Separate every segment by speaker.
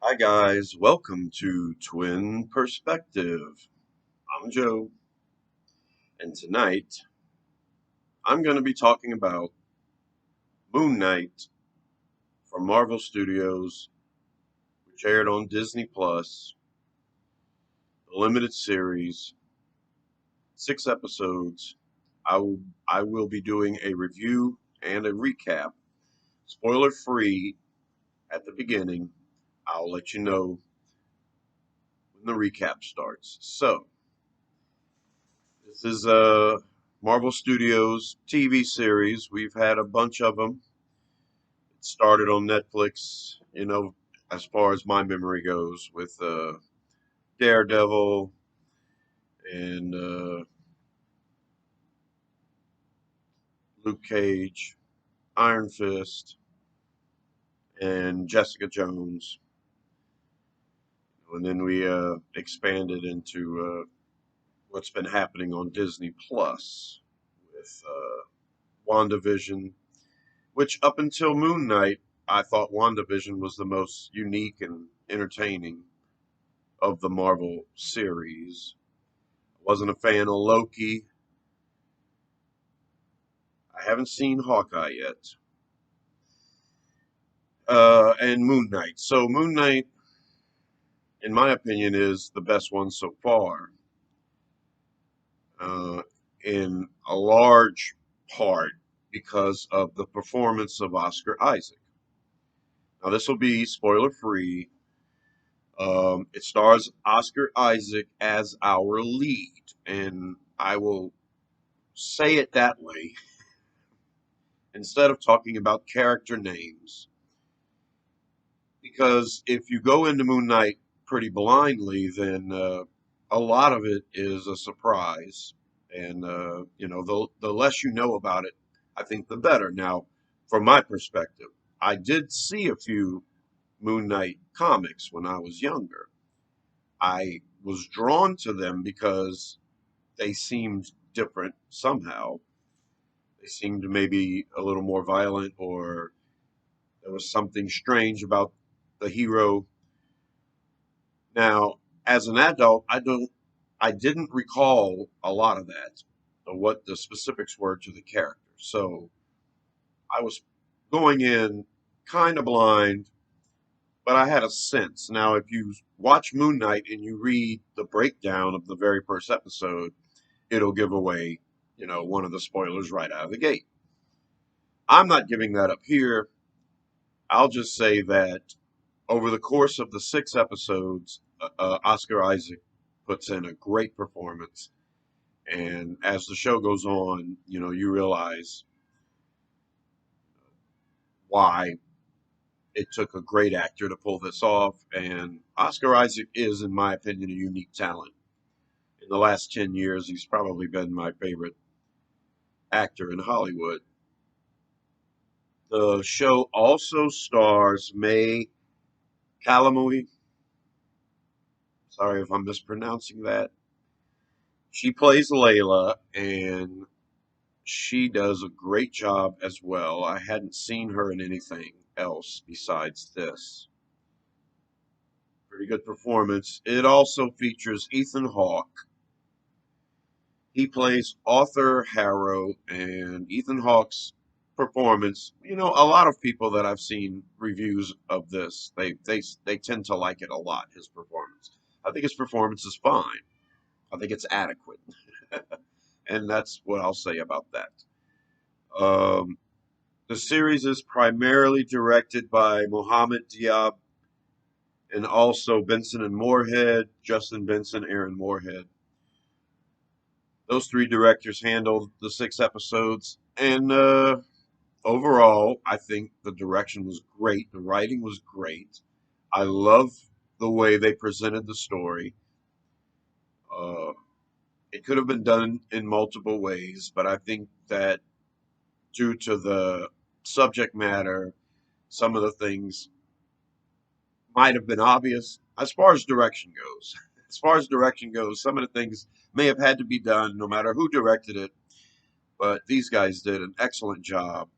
Speaker 1: Hi guys, welcome to Twin Perspective. I'm Joe, and tonight I'm going to be talking about Moon Knight from Marvel Studios, which aired on Disney Plus, the limited series, 6 episodes. I will I will be doing a review and a recap, spoiler free at the beginning. I'll let you know when the recap starts. So, this is a Marvel Studios TV series. We've had a bunch of them. It started on Netflix, as far as my memory goes, with Daredevil and Luke Cage, Iron Fist, and Jessica Jones. And then we expanded into what's been happening on Disney Plus with WandaVision, which up until Moon Knight, I thought WandaVision was the most unique and entertaining of the Marvel series. Wasn't a fan of Loki. I haven't seen Hawkeye yet. And Moon Knight. So Moon Knight, in my opinion, is the best one so far. Uh, in a large part because of the performance of Oscar Isaac. Now this will be spoiler free. It stars Oscar Isaac as our lead, and I will say it that way instead of talking about character names. Because if you go into Moon Knight pretty blindly, then a lot of it is a surprise. And, the less you know about it, I think the better. Now, from my perspective, I did see a few Moon Knight comics when I was younger. I was drawn to them because they seemed different somehow. They seemed maybe a little more violent, or there was something strange about the hero. Now, as an adult, I didn't recall a lot of that, or what the specifics were to the character. So I was going in kind of blind, but I had a sense. Now, if you watch Moon Knight and you read the breakdown of the very first episode, it'll give away, one of the spoilers right out of the gate. I'm not giving that up here. I'll just say that over the course of the 6 episodes, Oscar Isaac puts in a great performance. And as the show goes on, you realize why it took a great actor to pull this off. And Oscar Isaac is, in my opinion, a unique talent. In the last 10 years, he's probably been my favorite actor in Hollywood. The show also stars May Calamui. Sorry if I'm mispronouncing that. She plays Layla, and she does a great job as well. I hadn't seen her in anything else besides this. Pretty good performance. It also features Ethan Hawke. He plays Arthur Harrow, and Ethan Hawke's performance. A lot of people that I've seen reviews of this, they tend to like it a lot. His performance. I think his performance is fine. I think it's adequate, and that's what I'll say about that. Um, The series is primarily directed by Mohammed Diab and also Benson and Moorhead, Justin Benson, Aaron Moorhead. Those three directors handled the 6 episodes, and overall, I think the direction was great. The writing was great. I love the way they presented the story. Uh, it could have been done in multiple ways, but I think that due to the subject matter, some of the things might have been obvious as far as direction goes. As far as direction goes, some of the things may have had to be done no matter who directed it, but these guys did an excellent job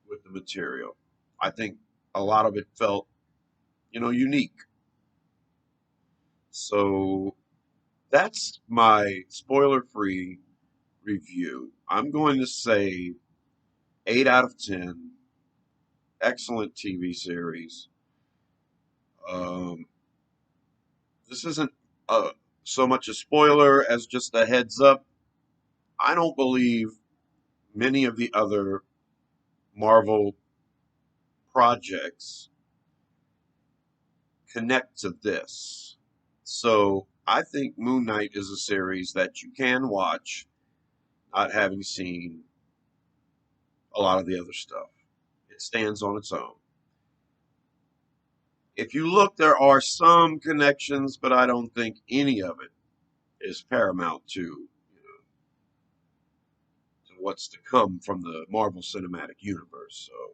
Speaker 1: with the material. I think a lot of it felt, unique. So that's my spoiler-free review. I'm going to say 8 out of 10. Excellent TV series. Um, this isn't so much a spoiler as just a heads up. I don't believe many of the other Marvel projects connect to this. So I think Moon Knight is a series that you can watch, not having seen a lot of the other stuff. It stands on its own. If you look, there are some connections, but I don't think any of it is paramount to what's to come from the Marvel Cinematic Universe. So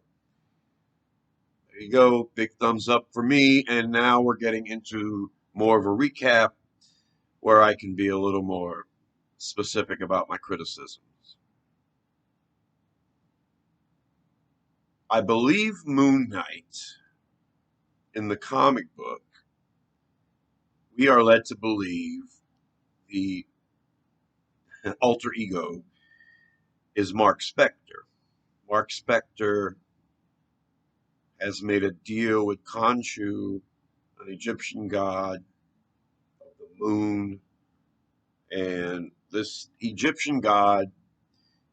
Speaker 1: there you go. Big thumbs up for me. And now we're getting into more of a recap where I can be a little more specific about my criticisms. I believe Moon Knight in the comic book, we are led to believe the alter ego is Mark Spector. Mark Spector has made a deal with Khonshu, an Egyptian god of the moon, and this Egyptian god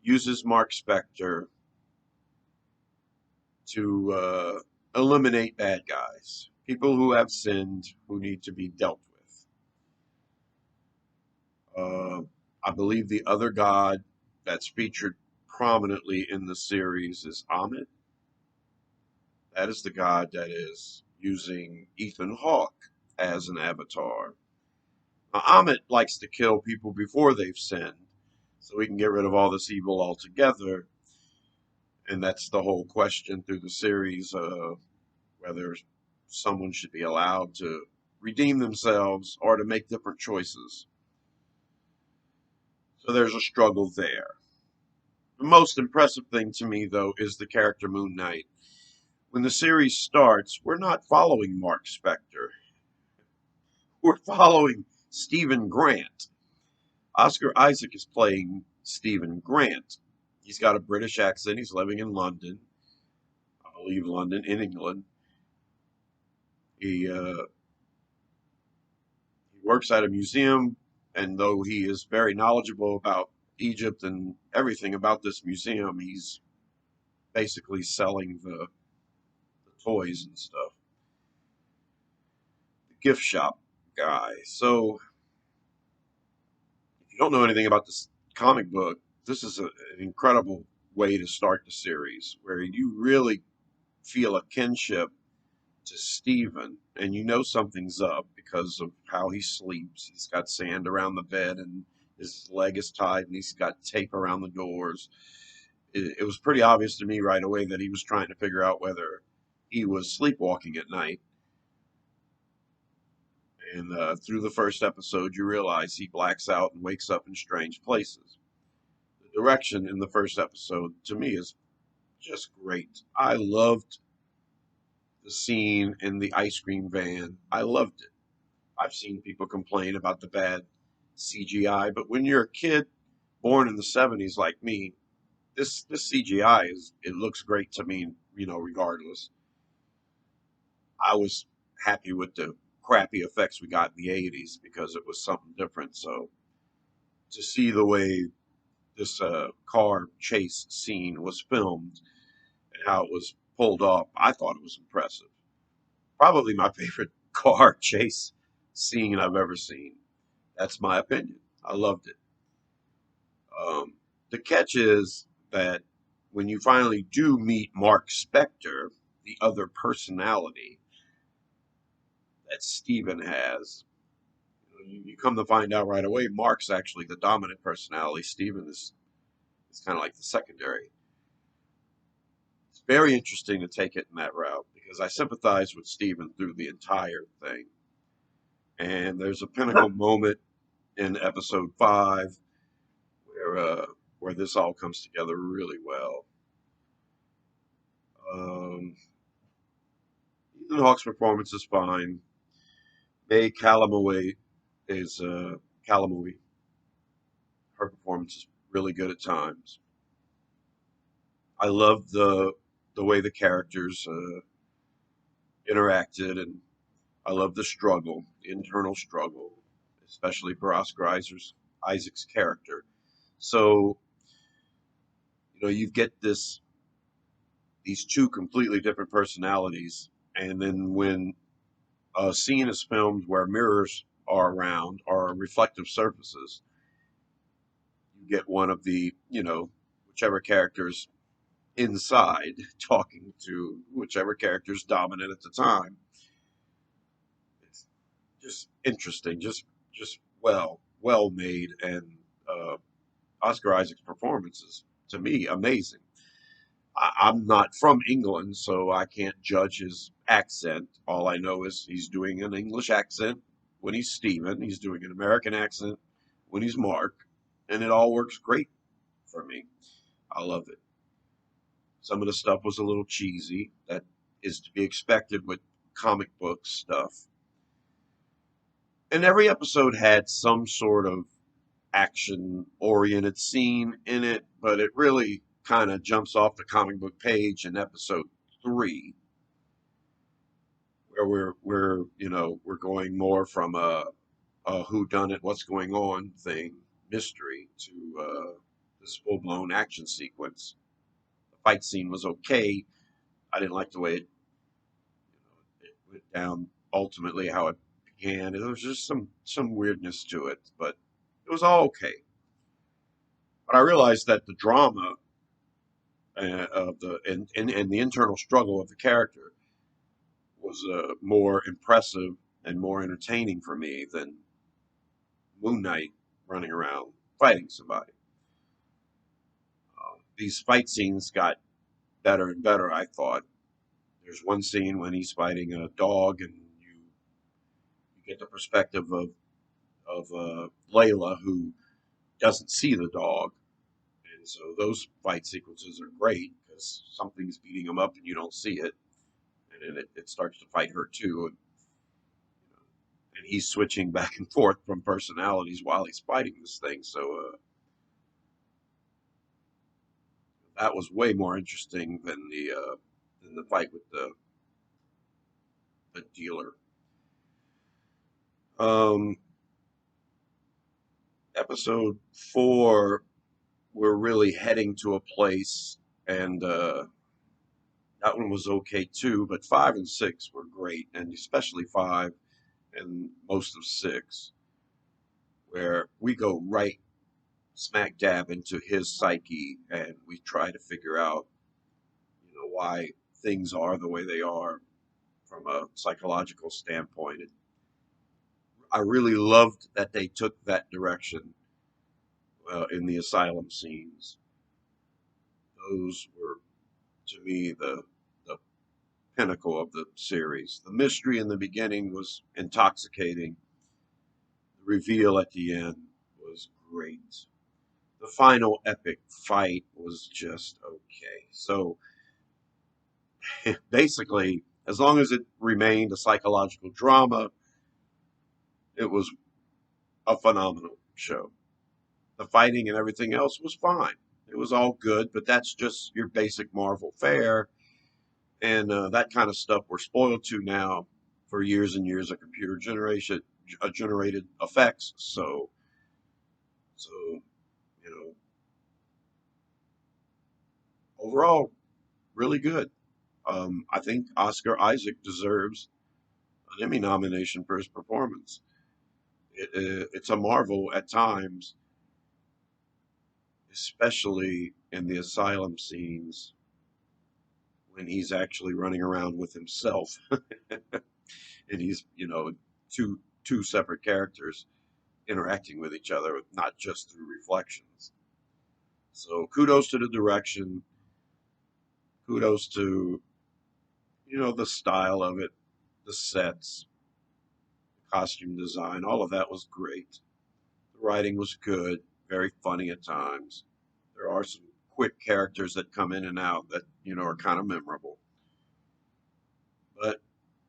Speaker 1: uses Mark Spector to eliminate bad guys, people who have sinned, who need to be dealt with. I believe the other god that's featured prominently in the series is Amit. That is the god that is using Ethan Hawke as an avatar. Now, Amit likes to kill people before they've sinned, so we can get rid of all this evil altogether. And that's the whole question through the series, whether someone should be allowed to redeem themselves or to make different choices. So there's a struggle there. The most impressive thing to me, though, is the character Moon Knight. When the series starts, we're not following Mark Spector. We're following Stephen Grant. Oscar Isaac is playing Stephen Grant. He's got a British accent. He's living in London. I believe London, in England. He works at a museum, and though he is very knowledgeable about Egypt and everything about this museum, he's basically selling the toys and stuff. The gift shop guy. So if you don't know anything about this comic book, this is an incredible way to start the series where you really feel a kinship to Stephen, and you know something's up because of how he sleeps. He's got sand around the bed, and his leg is tied, and he's got tape around the doors. It was pretty obvious to me right away that he was trying to figure out whether he was sleepwalking at night. And through the first episode, you realize he blacks out and wakes up in strange places. The direction in the first episode, to me, is just great. I loved the scene in the ice cream van. I loved it. I've seen people complain about the bad CGI, but when you're a kid born in the '70s like me, this CGI it looks great to me, regardless. I was happy with the crappy effects we got in the '80s because it was something different. So to see the way this car chase scene was filmed and how it was pulled off, I thought it was impressive. Probably my favorite car chase scene I've ever seen. That's my opinion. I loved it. Um, the catch is that when you finally do meet Mark Spector, the other personality that Steven has, you come to find out right away Mark's actually the dominant personality. Steven is kind of like the secondary. It's very interesting to take it in that route because I sympathize with Steven through the entire thing. And there's a pinnacle moment in episode 5 where this all comes together really well. Um, Ethan Hawke's performance is fine. May Calamoway. Her performance is really good at times. I love the way the characters interacted, and I love the struggle, the internal struggle, especially for Isaac's character. So you get these two completely different personalities, and then when a scene is filmed where mirrors are around or reflective surfaces, you get one of the whichever characters inside talking to whichever character's dominant at the time. It's just interesting, just well made, and uh, Oscar Isaac's performance is to me amazing. I'm not from England, so I can't judge his accent. All I know is he's doing an English accent when he's Stephen. He's doing an American accent when he's Mark, and it all works great for me. I love it. Some of the stuff was a little cheesy. That is to be expected with comic book stuff. And every episode had some sort of action oriented scene in it, but it really kind of jumps off the comic book page in episode 3, where we're going more from a who done it, what's going on thing, mystery, to this full blown action sequence. The fight scene was okay. I didn't like the way it went down ultimately, how it began. There was just some weirdness to it, but it was all okay. But I realized that the drama of and the internal struggle of the character was more impressive and more entertaining for me than Moon Knight running around fighting somebody. These fight scenes got better and better, I thought. There's one scene when he's fighting a dog, and you get the perspective of Layla, who doesn't see the dog. And so those fight sequences are great because something's beating him up and you don't see it. And then it starts to fight her too. And he's switching back and forth from personalities while he's fighting this thing. So that was way more interesting than the fight with the dealer. Um, Episode 4, we're really heading to a place, and that one was okay too. But 5 and 6 were great, and especially 5 and most of 6, where we go right smack dab into his psyche, and we try to figure out, why things are the way they are from a psychological standpoint. I really loved that they took that direction in the asylum scenes. Those were, to me, the pinnacle of the series. The mystery in the beginning was intoxicating. The reveal at the end was great. The final epic fight was just okay. So basically, as long as it remained a psychological drama, it was a phenomenal show. The fighting and everything else was fine. It was all good, but that's just your basic Marvel fare, and that kind of stuff we're spoiled to now for years and years of computer generation generated effects. So you know, overall, really good. I think Oscar Isaac deserves an Emmy nomination for his performance. It's a marvel at times, especially in the asylum scenes when he's actually running around with himself and he's two separate characters interacting with each other, not just through reflections. So kudos to the direction, kudos to the style of it, the sets, costume design, all of that was great. The writing was good, very funny at times. There are some quick characters that come in and out that are kind of memorable, but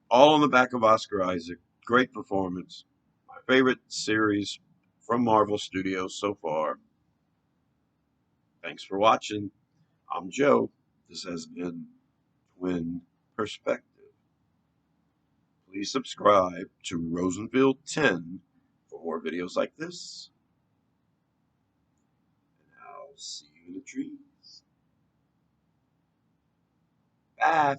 Speaker 1: all on the back of Oscar Isaac. Great performance. My favorite series from Marvel Studios so far. Thanks for watching. I'm Joe. This has been Twin Perspective. Please subscribe to Rosenfield 10 for more videos like this. And I'll see you in the trees. Bye.